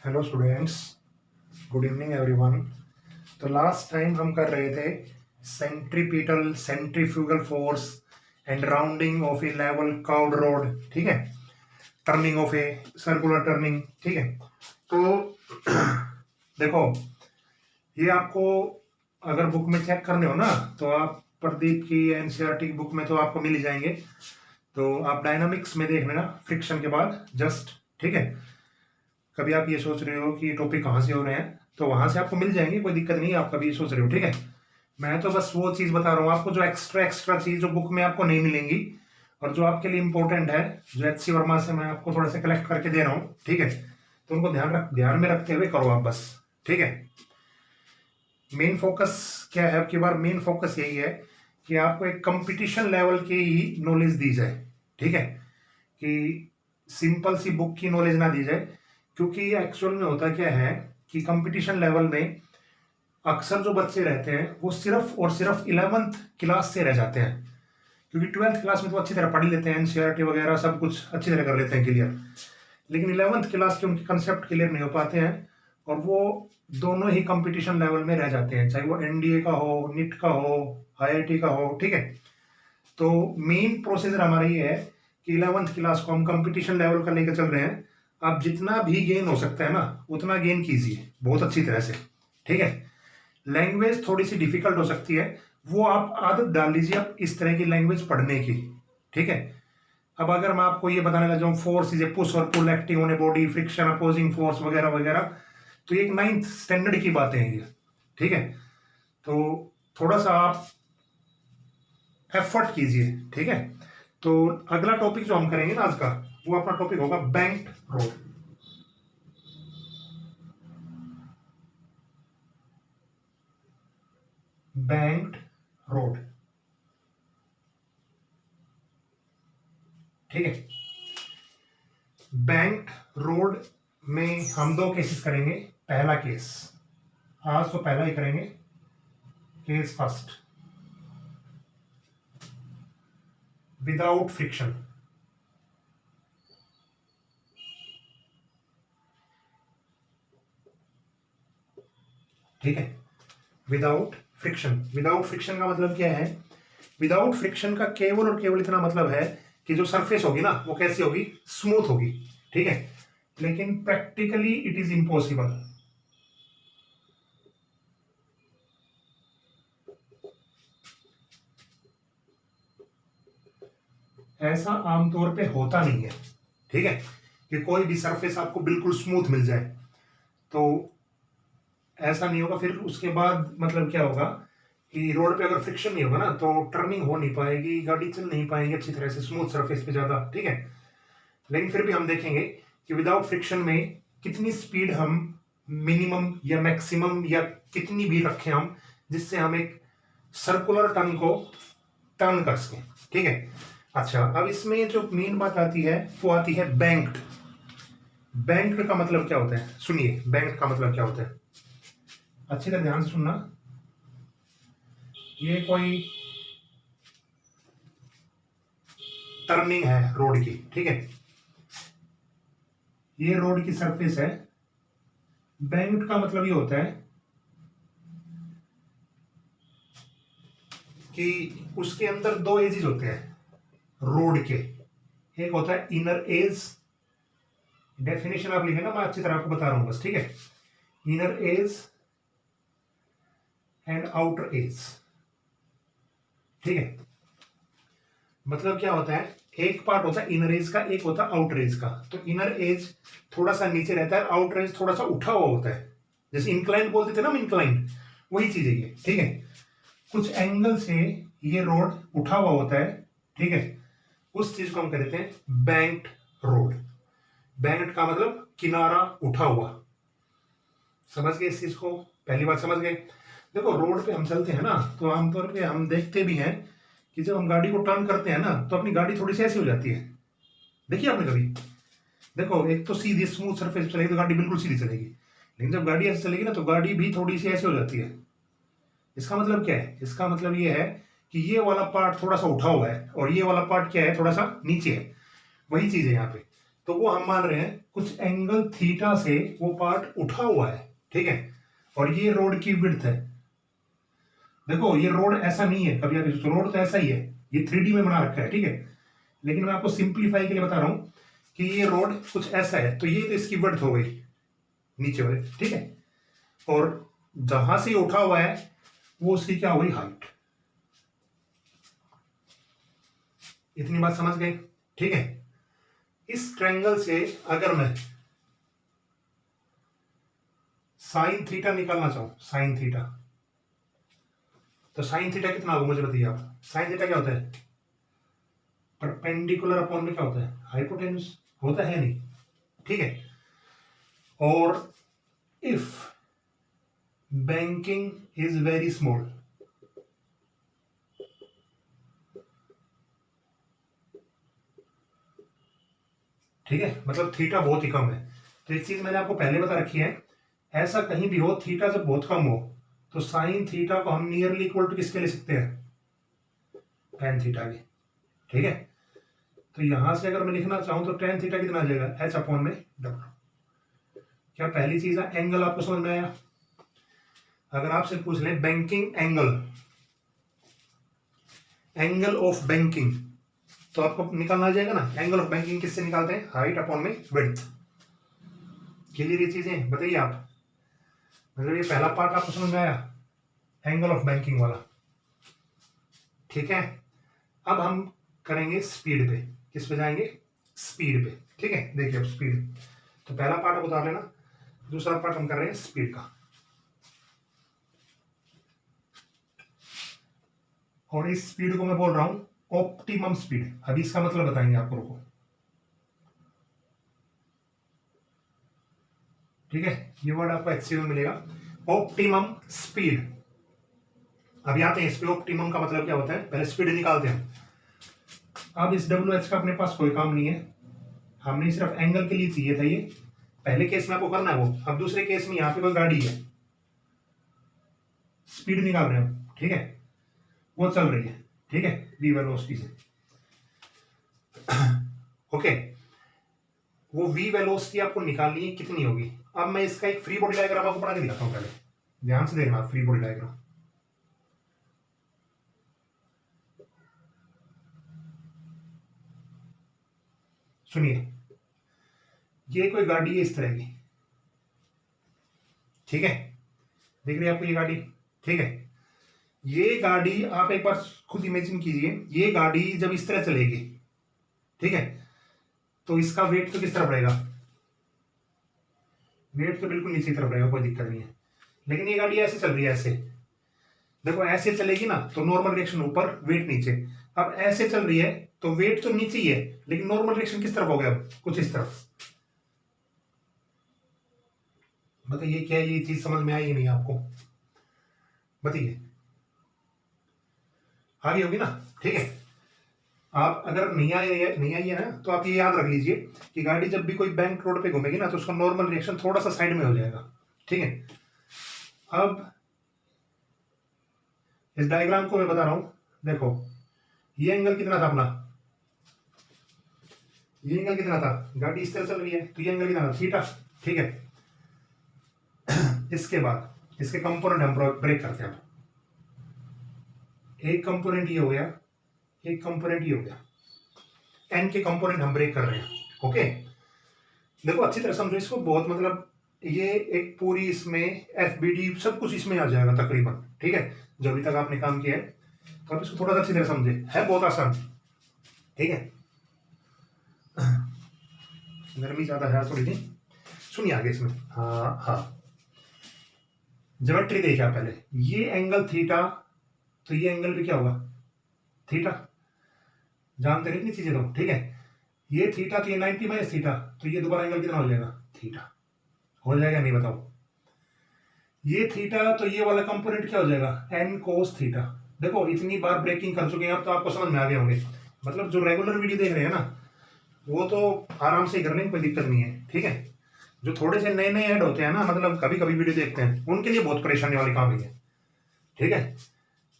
Hello students, good evening everyone. तो last time हम कर रहे थे centripetal centrifugal force and rounding off A level curved road. ठीक है, turning of a circular turning. ठीक है, तो देखो, ये आपको अगर बुक में चेक करने हो ना तो आप प्रदीप की एनसीईआरटी की बुक में तो आपको मिल ही जाएंगे। तो आप डायनामिक्स में देख लेना फ्रिक्शन के बाद जस्ट। ठीक है, कभी आप ये सोच रहे हो कि टॉपिक कहाँ से हो रहे हैं तो वहां से आपको मिल जाएंगे, कोई दिक्कत नहीं। आप कभी ये सोच रहे हो, ठीक है, मैं तो बस वो चीज बता रहा हूँ आपको जो एक्स्ट्रा चीज जो बुक में आपको नहीं मिलेंगी और जो आपके लिए इंपॉर्टेंट है, जो एचसी वर्मा से मैं आपको थोड़ा सा कलेक्ट करके दे रहा हूँ। ठीक है, तो उनको ध्यान में रखते हुए करो आप बस। ठीक है, मेन फोकस क्या है आपकी बार? मेन फोकस यही है कि आपको एक कंपटीशन लेवल की ही नॉलेज दी जाए। ठीक है, कि सिंपल सी बुक की नॉलेज ना दी जाए, क्योंकि एक्चुअल में होता क्या है कि कंपटीशन लेवल में अक्सर जो बच्चे रहते हैं वो सिर्फ और सिर्फ 11th क्लास से रह जाते हैं, क्योंकि 12th क्लास में तो अच्छी तरह पढ़ लेते हैं, एनसीईआरटी वगैरह सब कुछ अच्छी तरह कर लेते हैं क्लियर, लेकिन 11th क्लास के उनके कंसेप्ट क्लियर नहीं हो पाते हैं और वो दोनों ही कंपटीशन लेवल में रह जाते हैं, चाहे वो एनडीए का हो, नीट का हो, आईआईटी का हो। ठीक है, तो मेन प्रोसीजर हमारा ये है कि 11th क्लास को हम कंपटीशन लेवल का लेकर चल रहे हैं। आप जितना भी गेन हो सकता है ना उतना गेन कीजिए बहुत अच्छी तरह से। ठीक है, लैंग्वेज थोड़ी सी डिफिकल्ट हो सकती है, वो आप आदत डाल लीजिए आप इस तरह की लैंग्वेज पढ़ने की। ठीक है, अब अगर मैं आपको ये बताने लग जाऊं फोर्स इज ए पुश और pull acting on a body, friction, opposing force वगैरह वगैरह, तो ये एक 9th स्टैंडर्ड की बातें हैं ये। ठीक है, तो थोड़ा सा आप एफर्ट कीजिए। ठीक है, तो अगला टॉपिक जो हम करेंगे ना आज का, वो अपना टॉपिक होगा बैंक्ड रोड। Banked road. ठीक है, बैंक्ड रोड में हम दो केसेस करेंगे। पहला केस आज तो पहला ही करेंगे, केस फर्स्ट, विदाउट फ्रिक्शन। ठीक है, विदाउट फ्रिक्शन। विदाउट फ्रिक्शन का मतलब क्या है? विदाउट फ्रिक्शन का केवल और केवल इतना मतलब है कि जो सरफेस होगी ना वो कैसी होगी? स्मूथ होगी। ठीक है, लेकिन प्रैक्टिकली इट इज इम्पॉसिबल। ऐसा आमतौर पे होता नहीं है। ठीक है, कि कोई भी सरफेस आपको बिल्कुल स्मूथ मिल जाए, तो ऐसा नहीं होगा। फिर उसके बाद मतलब क्या होगा कि रोड पे अगर फ्रिक्शन नहीं होगा ना तो टर्निंग हो नहीं पाएगी, गाड़ी चल नहीं पाएगी अच्छी तरह से स्मूथ सरफेस पे ज्यादा। ठीक है, लेकिन फिर भी हम देखेंगे कि विदाउट फ्रिक्शन में कितनी स्पीड हम मिनिमम या मैक्सिमम या कितनी भी रखें हम, जिससे हम एक सर्कुलर टर्न को टर्न कर सकें। ठीक है, अच्छा, अब इसमें जो मेन बात आती है वो आती है बैंक्ड। बैंक्ड का मतलब क्या होता है? सुनिए, बैंक्ड का मतलब क्या होता है, अच्छी तरह ध्यान से सुनना। ये कोई टर्निंग है रोड की। ठीक है, ये रोड की सरफेस है। बैंक्ड का मतलब ये होता है कि उसके अंदर दो एजेस होते हैं रोड के। एक होता है इनर एज, डेफिनेशन आप लिखे ना, मैं अच्छी तरह आपको बता रहा हूं बस। ठीक है, inner as and outer as. ठीक है, मतलब क्या होता है, एक पार्ट होता है इनर एज का, एक होता है आउटर एज का। तो इनर एज थोड़ा सा नीचे रहता है, आउटर एज थोड़ा सा उठा हुआ होता है, जैसे इंक्लाइन बोलते थे ना हम, इंक्लाइन, वही चीज है ये। ठीक है, कुछ एंगल से ये रोड उठा हुआ होता है। ठीक है, उस चीज को हम कहते हैं बैंक्ड रोड। बैंक्ड का मतलब किनारा उठा हुआ। समझ गए इस चीज को? पहली बात समझ गए। देखो, रोड पे हम चलते हैं ना तो आमतौर पे हम देखते भी हैं कि जब हम गाड़ी को टर्न करते हैं ना तो अपनी गाड़ी थोड़ी सी ऐसी हो जाती है। देखिए आपने कभी? देखो, एक तो सीधी स्मूथ सरफेस चलेगी तो गाड़ी बिल्कुल सीधी चलेगी, लेकिन जब गाड़ी ऐसे चलेगी ना तो गाड़ी भी थोड़ी सी ऐसी हो जाती है। इसका मतलब क्या है? इसका मतलब ये है कि ये वाला पार्ट थोड़ा सा उठा हुआ है और ये वाला पार्ट क्या है, थोड़ा सा नीचे है। वही चीज है यहाँ पे। तो वो हम मान रहे हैं कुछ एंगल थीटा से वो पार्ट उठा हुआ है, ठीक है, और ये रोड की विड्थ है। देखो ये रोड ऐसा नहीं है, कभी आप रोड तो ऐसा ही है, ये 3D में बना रखा है, ठीक है, लेकिन मैं आपको सिंप्लीफाई के लिए बता रहा हूं कि ये रोड कुछ ऐसा है, तो ये तो इसकी विड्थ हो गई नीचे वाले, ठीक है, और जहां से उठा हुआ है वो उसकी क्या हो गई, हाइट। इतनी बात समझ गए, ठीक है। इस ट्रायंगल से अगर मैं साइन थीटा निकालना चाहूं, साइन थीटा, तो साइन थीटा कितना होगा मुझे बताइए आप। साइन थीटा क्या होता है, परपेंडिकुलर अपॉन में क्या होता है, हाइपोटेन्यूज होता है नहीं, ठीक है। और if banking is very small, ठीक है, मतलब थीटा बहुत ही कम है। तो एक चीज मैंने आपको पहले बता रखी है, ऐसा कहीं भी हो थीटा जब बहुत कम हो तो साइन थीटा को हम नियरली इक्वल टू किसके ले सकते हैं, टेन थीटा के, ठीक है। तो यहां से अगर मैं लिखना चाहूं तो टेन थीटा कितना आ जाएगा, एच अपॉन में डब्ल्यू। क्या पहली चीज है, एंगल आपको समझ में आया। अगर आपसे पूछ लें banking angle, angle of banking, तो आपको निकालना आ जाएगा ना, एंगल ऑफ बैंकिंग किससे निकालते हैं, हाइट अपॉन में विड्थ। क्लियर ये चीजें बताइए आप, मतलब ये पहला पार्ट आपको समझ में आया, एंगल ऑफ बैंकिंग वाला, ठीक है। अब हम करेंगे स्पीड पे, किस पे जाएंगे, स्पीड पे, ठीक है। देखिए अब स्पीड, तो पहला पार्ट आप उतार लेना, दूसरा पार्ट हम कर रहे हैं स्पीड का। और इस स्पीड को मैं बोल रहा हूं ऑप्टिमम स्पीड। अभी इसका मतलब बताएंगे आपको, रुको, ठीक है, ये वर्ड आपको HCF में मिलेगा, ऑप्टिमम स्पीड। अभी आते हैं इस पे, ऑप्टिमम का मतलब क्या होता है, पहले स्पीड निकालते हैं। अब इस WH का अपने पास कोई काम नहीं है, हमने सिर्फ एंगल के लिए चाहिए था ये, पहले केस में आपको करना है वो। अब दूसरे केस में यहाँ पे कोई गाड़ी है, स्पीड निकाल रहे हैं हम, ठीक है, वो चल रही है, ठीक है, v वेलोसिटी से, ओके। वो v वेलोसिटी आपको निकालनी है, कितनी होगी। अब मैं इसका एक फ्री बॉडी डायग्राम आपको बना के दिखाता हूँ, पहले ध्यान से देखना फ्री बॉडी डायग्राम। सुनिए, ये कोई गाड़ी है इस तरह की, ठीक है, देख रहे हैं आपको ये गाड़ी, ठीक है। ये गाड़ी आप एक बार खुद इमेजिन कीजिए, ये गाड़ी जब इस तरह चलेगी, ठीक है, तो इसका वेट तो किस तरफ रहेगा, वेट तो बिल्कुल नीचे की तरफ रहेगा, कोई दिक्कत नहीं है। लेकिन ये गाड़ी ऐसे चल रही है, ऐसे देखो, ऐसे चलेगी ना तो नॉर्मल रिएक्शन ऊपर, वेट नीचे। अब ऐसे चल रही है तो वेट तो नीचे ही है, लेकिन नॉर्मल रिएक्शन किस तरफ हो गया, अब कुछ इस तरफ। बताइए क्या ये चीज समझ में आई नहीं आपको, बताइए, आ गई होगी ना, ठीक है। आप अगर नहीं आई है ना, तो आप ये याद रख लीजिए कि गाड़ी जब भी कोई बैंक रोड पे घूमेगी ना, तो उसका नॉर्मल रिएक्शन थोड़ा सा साइड में हो जाएगा, ठीक है। अब इस डायग्राम को मैं बता रहा हूं, देखो ये एंगल कितना था अपना, ये एंगल कितना था, गाड़ी इस तरह चल रही है तो ये एंगल कितना था, थीटा, ठीक है। इसके बाद इसके कंपोनेंट हम ब्रेक करते हैं। एक कंपोनेंट ये हो गया, एक कंपोनेंट ये हो गया, एन के कंपोनेंट हम ब्रेक कर रहे हैं, ओके। देखो अच्छी तरह समझो इसको, बहुत मतलब ये एक पूरी इसमें FBD सब कुछ इसमें आ जाएगा तकरीबन, ठीक है, जो अभी तक आपने काम किया है। तो आप इसको थोड़ा सा अच्छी तरह समझे, है बहुत आसान, ठीक है। गर्मी ज्यादा है थोड़ी सी, सुनिए आगे इसमें, हाँ हाँ, ज्योमेट्री देखिए आप पहले, ये एंगल थीटा, तो ये एंगल भी क्या होगा, थीटा, जानते हैं इतनी चीजें तो, ठीक है। ये थीटा तो ये 90 माइनस थीटा, तो ये दोबारा एंगल कितना हो जाएगा, थीटा, हो जाएगा नहीं बताओ। ये थीटा तो ये वाला कंपोनेंट क्या हो जाएगा, n cos थीटा। देखो इतनी बार ब्रेकिंग कर चुके हैं, अब तो आपको समझ में आ गए होंगे। मतलब जो रेगुलर वीडियो देख रहे हैं ना, वो तो आराम से करने में कोई दिक्कत नहीं है, ठीक है। जो थोड़े से नए नए ऐड होते हैं ना, मतलब कभी कभी वीडियो देखते हैं, उनके लिए बहुत परेशानी वाली काम है, ठीक है।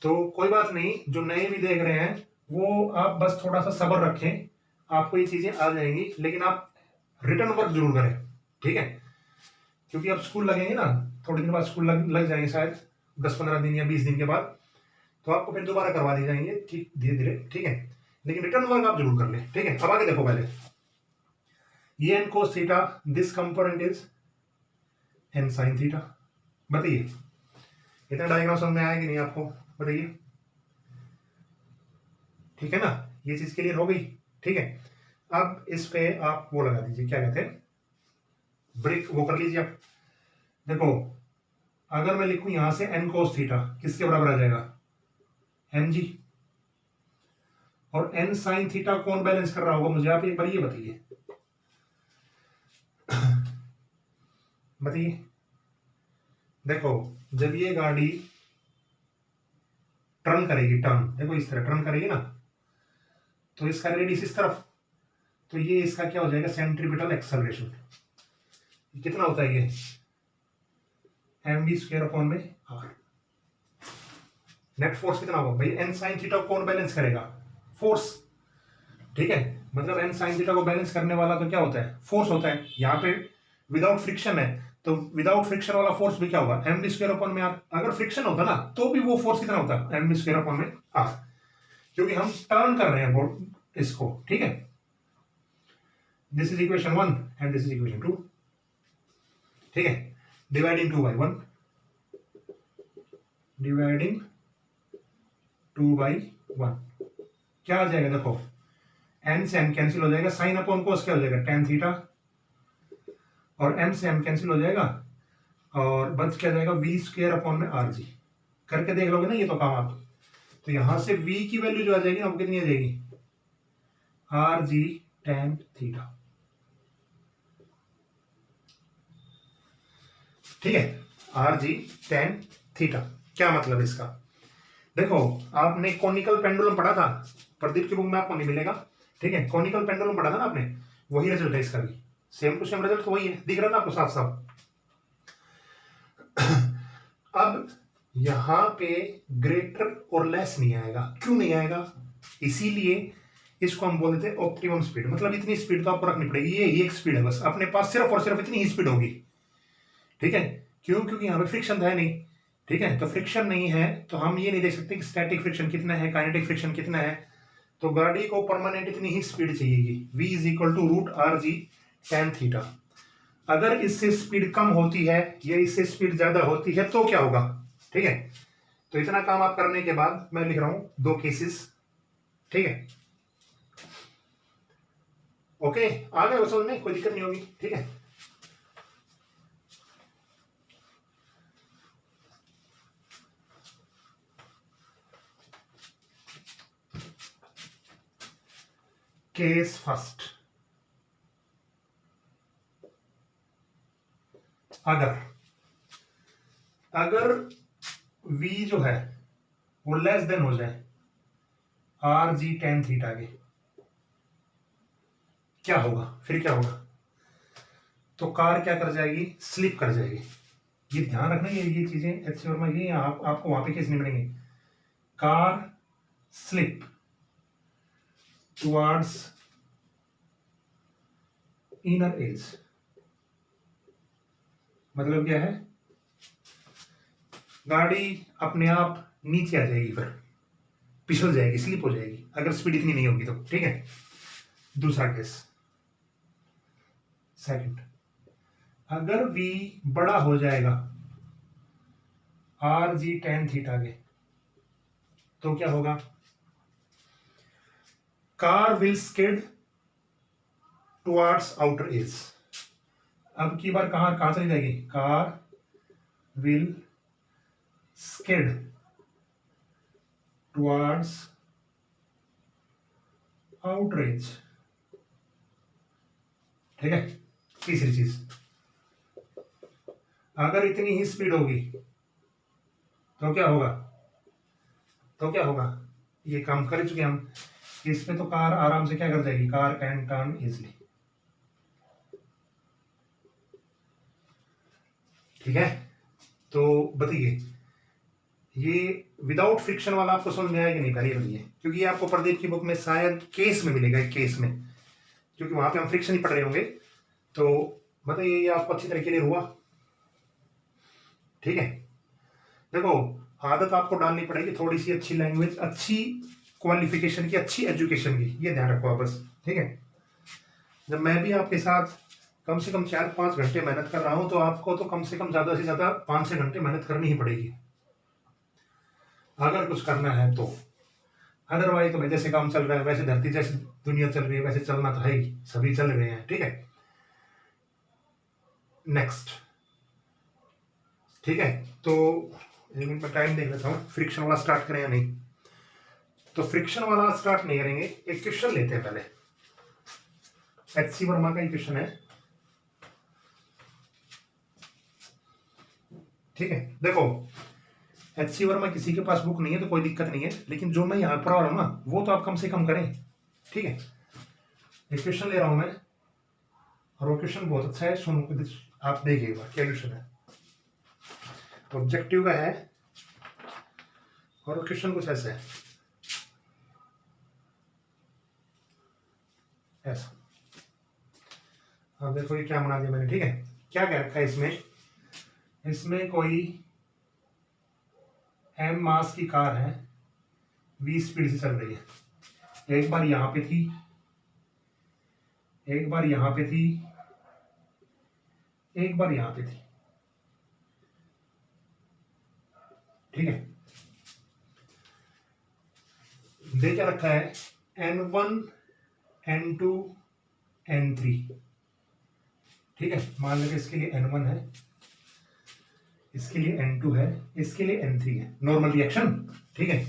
तो कोई बात नहीं, जो नए भी देख रहे हैं वो आप बस थोड़ा सा सब्र रखें, आपको ये चीजें आ जाएंगी। लेकिन आप रिटर्न वर्क जरूर करें, ठीक है, क्योंकि अब स्कूल लगेंगे ना, थोड़े दिन बाद स्कूल लग जाएंगे शायद 10-15 दिन या 20 दिन के बाद, तो आपको फिर दोबारा करवा दिए जाएंगे, ठीक, धीरे धीरे, ठीक है, लेकिन रिटर्न वर्क आप जरूर कर लें, ठीक है। अब आगे देखो, पहले ये N cos theta, this component is N sine theta. बताइए इतना डायग्राम समझ में आया कि नहीं आपको, बताइए, ठीक है ना, ये चीज क्लियर हो गई, ठीक है। अब इस पे आप वो लगा दीजिए, क्या कहते हैं, ब्रेक, वो कर लीजिए आप। देखो अगर मैं लिखूं यहां से एन कोस थीटा किसके बराबर आ जाएगा, एम जी, और एन साइन थीटा कौन बैलेंस कर रहा होगा, मुझे आप एक बार ये बताइए, बताइए। देखो जब ये गाड़ी टर्न करेगी, टर्न देखो इस तरह टर्न करेगी ना, तो इसका रेडियस इस तरफ, तो ये इसका क्या हो जाएगा, सेंट्रीपिटल एक्सेलरेशन। कितना होता है ये, एम बी स्क्वायर अपॉन में आर। नेट फोर्स कितना होगा भाई, एन साइन थीटा को कौन बैलेंस करेगा, फोर्स, ठीक है, मतलब एन साइन थीटा को बैलेंस करने वाला तो क्या होता है, फोर्स होता है। यहाँ पे विदाउट फ्रिक्शन है, तो विदाउट फ्रिक्शन वाला फोर्स भी क्या होगा, एम बी स्क्वायर अपॉन में आर। अगर फ्रिक्शन होता ना तो भी वो फोर्स कितना होता, एम बी स्क्वायर अपॉन में आर, क्योंकि हम टर्न कर रहे हैं बोर्ड इसको, ठीक है। This is equation 1 and this is equation 2, ठीक है। डिवाइडिंग 2 by 1, डिवाइडिंग 2 by 1 क्या आ जाएगा, देखो एन से एम कैंसिल हो जाएगा, साइन अपॉन कोस क्या हो जाएगा, टेन थीटा, और एम से एम कैंसिल हो जाएगा, और बच क्या जाएगा, वी स्क्वायर अपॉन में आर जी। करके देख लोगे ना ये तो काम आप, तो यहां से वी की वैल्यू जो आ जाएगी ना वो कितनी आ जाएगी, आर जी टेन थीटा, ठीक है, आर जी टेन थीटा। क्या मतलब इसका, देखो आपने कॉनिकल पेंडुलम पढ़ा था, प्रदीप की बुक में आपको नहीं मिलेगा, ठीक है, कॉनिकल पेंडुलम पढ़ा था ना आपने, वही रिजल्ट है इसका भी, सेम टू सेम रिजल्ट तो वही है, दिख रहा था आपको साफ साफ। अब यहां पे ग्रेटर और लेस नहीं आएगा, क्यों नहीं आएगा, इसीलिए इसको हम बोलते थे ऑप्टिमम स्पीड, मतलब इतनी स्पीड तो आपको रखनी पड़ेगी, ये एक स्पीड है बस अपने पास, सिर्फ और सिर्फ इतनी ही स्पीड होगी, ठीक है। क्यों, क्योंकि यहाँ पे फ्रिक्शन है नहीं, ठीक है, तो फ्रिक्शन नहीं है तो हम ये नहीं देख सकते कि स्टैटिक फ्रिक्शन कितना है, काइनेटिक फ्रिक्शन कितना है, तो गाड़ी को परमानेंट इतनी ही स्पीड चाहिएगी, v is equal to root R G ten theta. अगर इससे स्पीड कम होती है या इससे स्पीड ज्यादा होती है तो क्या होगा, ठीक है। तो इतना काम आप करने के बाद मैं लिख रहा हूं दो केसेस, ठीक है, ओके, आ गए समझ में, कोई दिक्कत नहीं होगी, ठीक है। केस फर्स्ट, अगर v जो है वो लेस देन हो जाए आर जी टेन थीटा के, क्या होगा, फिर क्या होगा, तो कार क्या कर जाएगी, स्लिप कर जाएगी। ये ध्यान रखना, ये चीजें एच वर्मा ये आपको वहां पे केस नहीं मिलेंगे, car slip towards inner as, मतलब क्या है, गाड़ी अपने आप नीचे आ जाएगी, फिर पिछल जाएगी, स्लिप हो जाएगी, अगर स्पीड इतनी नहीं होगी तो, ठीक है। दूसरा केस, सेकंड, अगर v बड़ा हो जाएगा आर जी टेन थीटा के, तो क्या होगा, car will skid towards outer as. अब की बार कहां चली जाएगी, car will skid towards outer as, ठीक है। तीसरी चीज, अगर इतनी ही स्पीड होगी तो क्या होगा, ये काम कर चुके हम, इसमें तो कार आराम से क्या कर जाएगी, कार कैन टर्न इजिली, ठीक है। तो बताइए ये विदाउट फ्रिक्शन वाला आपको समझ में आया कि नहीं, पहले बताइए, क्योंकि ये आपको प्रदीप की बुक में शायद केस में मिलेगा, एक केस में, क्योंकि वहां पे हम फ्रिक्शन ही पढ़ रहे होंगे, तो बताइए ये आपको अच्छी तरीके से हुआ? ठीक है, देखो आदत आपको डालनी पड़ेगी थोड़ी सी अच्छी लैंग्वेज, अच्छी क्वालिफिकेशन की, अच्छी एजुकेशन की, ये ध्यान रखो आप बस। ठीक है, जब मैं भी आपके साथ कम से कम 4-5 घंटे मेहनत कर रहा हूं तो आपको तो कम से कम ज्यादा से ज्यादा 5-6 घंटे मेहनत करनी ही पड़ेगी अगर कुछ करना है तो। अदरवाइज तो जैसे काम चल रहा है वैसे, धरती जैसे दुनिया चल रही है वैसे चलना तो है ही, सभी चल रहे हैं। ठीक है, नेक्स्ट। ठीक है, तो एक मिनट टाइम देख लेता हूँ, फ्रिक्शन वाला स्टार्ट करें या नहीं। तो फ्रिक्शन वाला स्टार्ट नहीं करेंगे, एक क्वेश्चन लेते हैं पहले। एच.सी. वर्मा का ही क्वेश्चन है। ठीक है, देखो एच.सी. वर्मा किसी के पास बुक नहीं है तो कोई दिक्कत नहीं है, लेकिन जो मैं यहाँ पढ़ा रहा हूँ ना वो तो आप कम से कम करें। ठीक है, एक क्वेश्चन ले रहा हूं मैं और वो क्वेश्चन बहुत अच्छा है, सुन आप देखिएगा क्या क्वेश्चन है। ऑब्जेक्टिव का है और क्वेश्चन कुछ ऐसा है, ऐसा। अब देखो ये क्या बना दिया मैंने। ठीक है, क्या कह रखा है इसमें, इसमें कोई m मास की कार है, v स्पीड से चल रही है। एक बार यहां पे थी, एक बार यहां पे थी, एक बार यहां पे थी। ठीक है, दे क्या रखा है, n1 n2 n3। ठीक है, मान लीजिए इसके लिए n1 है, इसके लिए n2 है, इसके लिए n3 है, नॉर्मल रिएक्शन। ठीक है,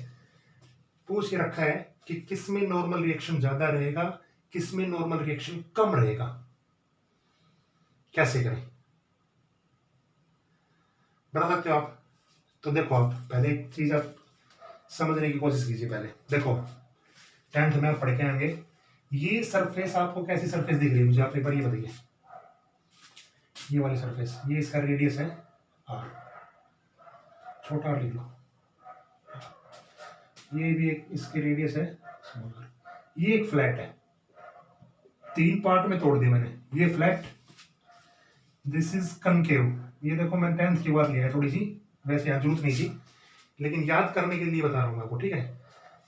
पूछ के रखा है कि किस में नॉर्मल रिएक्शन ज्यादा रहेगा, किस में नॉर्मल रिएक्शन कम रहेगा, कैसे करें, बता सकते हो आप? तो देखो आप पहले एक चीज आप समझने की कोशिश कीजिए। पहले देखो 10th में आप पढ़ के आएंगे, ये सरफेस आपको कैसी सरफेस दिख रही है मुझे आप एक बार ये बताइए। ये वाली सरफेस, ये इसका रेडियस है r, छोटा r लिख लो। ये भी एक इसकी रेडियस है स्मॉल r। ये एक फ्लैट है, 3 पार्ट में तोड़ दिया मैंने। ये फ्लैट, दिस इज कनकेव। ये देखो मैं 10th की बार लिया है थोड़ी सी, वैसे यहाँ जरूरत नहीं थी लेकिन याद करने के लिए बता रहा हूँ आपको। ठीक है,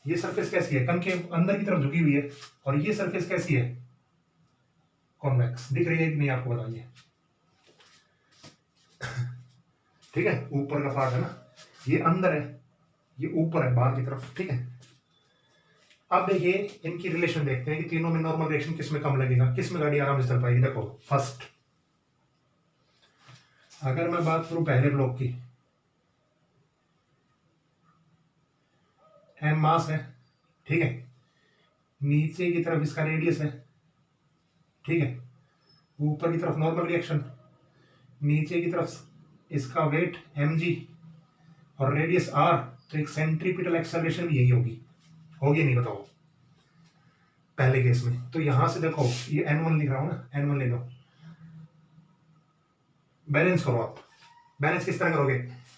ये सरफेस कैसी है, कनकेव, अंदर की तरफ झुकी हुई है। और ये सरफेस कैसी है, कॉन्वेक्स। दिख रही है कि नहीं आपको, बताइए। ठीक है, ऊपर का पार्ट है ना, ये अंदर है, ये ऊपर है बाहर की तरफ। ठीक है, अब देखिए इनकी रिलेशन देखते हैं कि तीनों में नॉर्मल रिएक्शन किस में कम लगेगा, किस में गाड़ी आराम से चल पाएगी। देखो फर्स्ट, अगर मैं बात करूं पहले ब्लॉक की, m मास है। ठीक है, नीचे की तरफ इसका रेडियस है। ठीक है, ऊपर की तरफ नॉर्मल रिएक्शन, नीचे की तरफ इसका वेट mg और रेडियस r। तो एक सेंट्रीपिटल एक्सेलरेशन भी यही होगी, होगी नहीं बताओ पहले केस में। तो यहां से देखो ये n1 लिख रहा हूं ना, n1 ले लो, बैलेंस करो आप। बैलेंस किस तरह करोगे,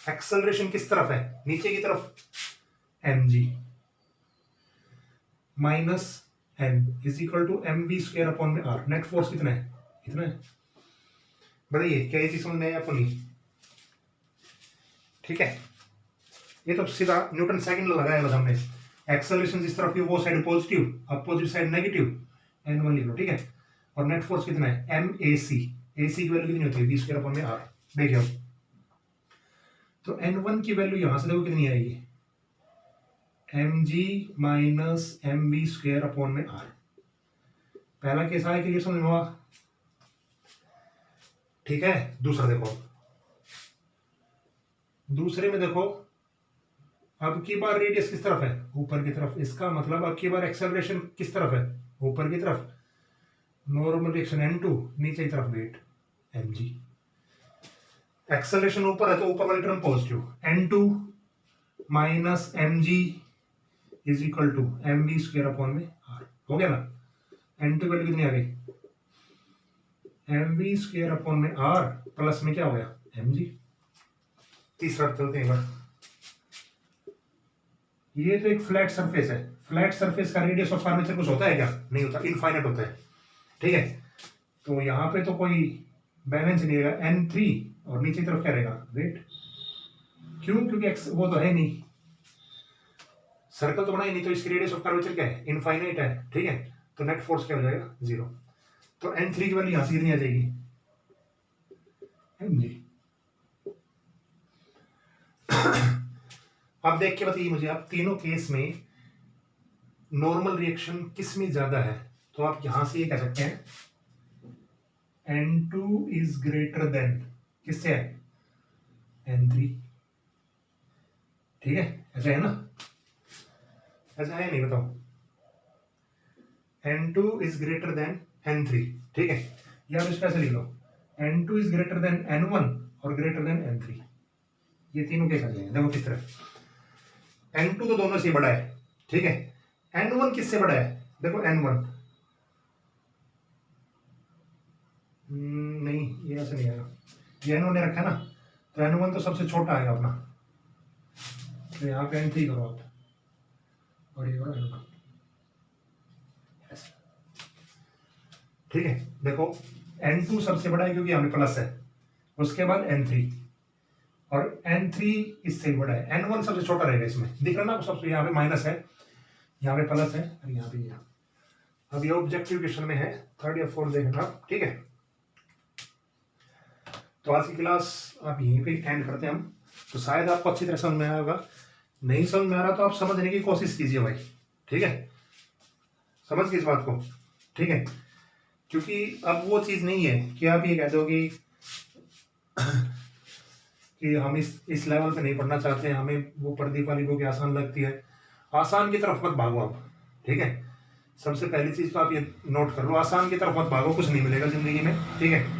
एक्सेलरेशन किस तरफ है, नीचे की तरफ, mg minus n is equal to mv square upon में r। नेट फोर्स कितना है, इतना है। बताइए क्या ये चीज समझ में आई आपको, नहीं? ठीक है, ये तो सीधा न्यूटन सेकंड लगाया बस हमने। एक्सेलरेशन जिस तरफ की वो side positive, opposite side negative, n1 लिख लो। ठीक है, और नेट फोर्स कितना है, mac। ac की वैल्यू कितनी होती है, v स्क्वायर अपॉन में r। देखिए अब तो n1 की वैल्यू यहां से देखो कितनी आएगी, mg minus mv square upon में r। पहला केस आया, क्लियर समझ में हुआ? ठीक है, दूसरा देखो, दूसरे में देखो अब की बार रेडियस किस तरफ है, ऊपर की तरफ। इसका मतलब अब की बार एक्सेलरेशन किस तरफ है, ऊपर की तरफ। नॉर्मल रिएक्शन n2, नीचे की तरफ वेट mg। एक्सेलरेशन ऊपर है तो ऊपर वाली term positive, n2 minus mg is equal to mv square upon में r। हो गया ना, n2 वैल्यू कितनी आ गई, mv स्क्वायर अपॉन में r प्लस में क्या हो गया, mg। तीसरा चलते हैं बार, ये तो एक फ्लैट सरफेस है। फ्लैट सरफेस का रेडियस ऑफ आर्मेचर कुछ होता है क्या, नहीं होता, इनफाइनाइट होता है। ठीक है, तो यहाँ पे तो कोई बैलेंस नहीं रहेगा, n3 और नीचे की तरफ क्या रहेगा, वेट। क्यों? क्योंकि एक्स वो तो है नहीं, सर्कल तो बना ही नहीं, तो इसकी रेडियस ऑफ कर्वेचर क्या है, इनफाइनाइट है, ठीक है। तो नेट फोर्स क्या हो जाएगा, 0। तो n3 की वैल्यू यहाँ से कितनी आ जाएगी, mg। अब देख के बताइए मुझे, आप तीनों केस में नॉर्मल रिएक्शन किस में ज्यादा है? तो आप यहां से ये कह सकते हैं n2 इज ग्रेटर देन किससे है, n3, ठीक है। ऐसा है ना, ऐसा है नहीं, बताओ। n2 is greater than n3, ठीक है। या आप इसको ऐसे लिख लो, n2 is greater than n1 और ग्रेटर देन n3। ये तीनों केस आ जाएंगे। देखो किस तरह, n2 तो दोनों से बड़ा है, ठीक है। n1 किससे बड़ा है, देखो n1, नहीं ये ऐसे नहीं आएगा, ये n1 ने रखा है ना, तो n1 तो सबसे छोटा आएगा अपना, तो यहाँ पे n3 करो आप, और ये करो n1, ठीक है। देखो n2 सबसे बड़ा है क्योंकि यहाँ पे प्लस है, उसके बाद n3, और n3 इससे बड़ा है, n1 सबसे छोटा रहेगा इसमें, दिख रहा ना सबसे, यहाँ पे माइनस है, यहाँ पे प्लस है, और यहाँ पे यहाँ। अब ये ऑब्जेक्टिव क्वेश्चन में है, 3rd या 4th देखना, ठीक है। तो आज की क्लास आप यहीं पे एंड करते हैं हम। तो शायद आपको अच्छी तरह समझ में आया होगा, नहीं समझ में आ रहा तो आप समझने की कोशिश कीजिए भाई, ठीक है। समझ गए इस बात को, ठीक है। क्योंकि अब वो चीज नहीं है कि आप ये कह दो कि हम इस लेवल पे नहीं पढ़ना चाहते हैं, हमें वो प्रदीप वाली बुक आसान लगती है। आसान की तरफ मत भागो आप, ठीक है। सबसे पहली चीज तो आप ये नोट कर लो, आसान की तरफ मत भागो, कुछ नहीं मिलेगा जिंदगी में, ठीक है।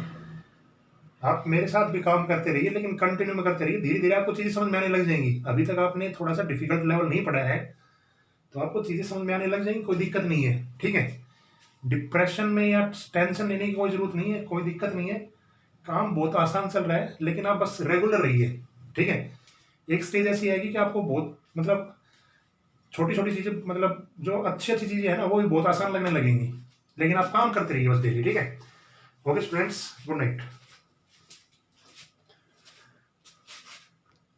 आप मेरे साथ भी काम करते रहिए, लेकिन कंटिन्यू में करते रहिए, धीरे धीरे आपको चीजें समझ में आने लग जाएंगी। अभी तक आपने थोड़ा सा डिफिकल्ट लेवल नहीं पढ़ा है, तो आपको चीजें समझ में आने लग जाएंगी, कोई दिक्कत नहीं है, ठीक है। डिप्रेशन में या टेंशन लेने की कोई जरूरत नहीं है, कोई दिक्कत नहीं है, काम बहुत आसान चल रहा है, लेकिन आप बस रेगुलर रहिए, ठीक है। एक स्टेज ऐसी आएगी कि आपको बहुत मतलब छोटी छोटी चीजें, मतलब जो अच्छी अच्छी चीजें है ना, वो भी बहुत आसान लगने लगेंगी, लेकिन आप काम करते रहिए बस डेली, ठीक है। Okay students, good night.